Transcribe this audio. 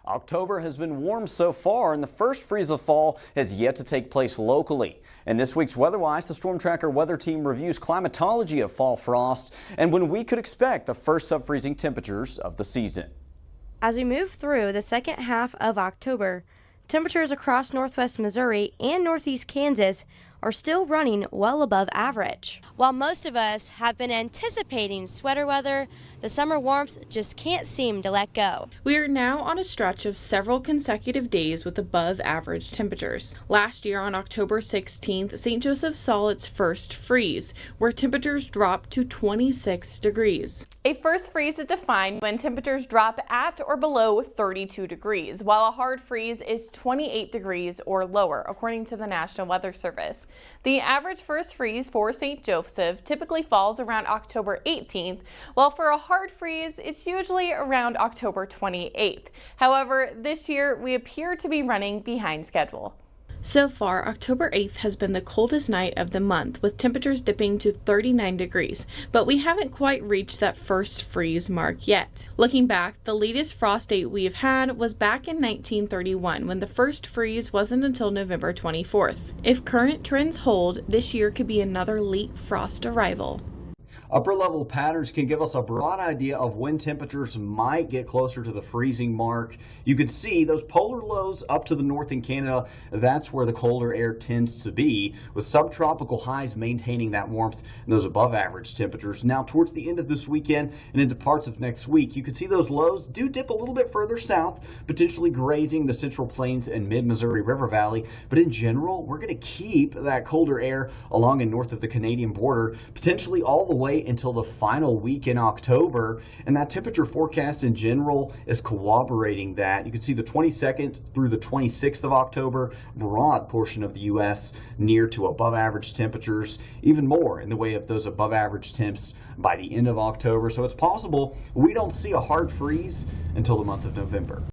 October has been warm so far, and the first freeze of fall has yet to take place locally. In this week's WeatherWise, the Storm Tracker weather team reviews climatology of fall frost and when we could expect the first sub-freezing temperatures of the season. As we move through the second half of October, temperatures across northwest Missouri and northeast Kansas are still running well above average. While most of us have been anticipating sweater weather, the summer warmth just can't seem to let go. We are now on a stretch of several consecutive days with above average temperatures. Last year on October 16th, St. Joseph saw its first freeze, where temperatures dropped to 26 degrees. A first freeze is defined when temperatures drop at or below 32 degrees, while a hard freeze is 28 degrees or lower, according to the National Weather Service. The average first freeze for St. Joseph typically falls around October 18th, while for a hard freeze, it's usually around October 28th. However, this year we appear to be running behind schedule. So far, October 8th has been the coldest night of the month, with temperatures dipping to 39 degrees, but we haven't quite reached that first freeze mark yet. Looking back, the latest frost date we've had was back in 1931, when the first freeze wasn't until November 24th. If current trends hold, this year could be another late frost arrival. Upper level patterns can give us a broad idea of when temperatures might get closer to the freezing mark. You can see those polar lows up to the north in Canada. That's where the colder air tends to be, with subtropical highs maintaining that warmth and those above average temperatures. Now towards the end of this weekend and into parts of next week, you can see those lows do dip a little bit further south, potentially grazing the Central Plains and mid-Missouri River Valley. But in general, we're going to keep that colder air along and north of the Canadian border, potentially all the way until the final week in October, and that temperature forecast in general is corroborating that. You can see the 22nd through the 26th of October, broad portion of the U.S. near to above average temperatures, even more in the way of those above average temps by the end of October. So it's possible we don't see a hard freeze until the month of November.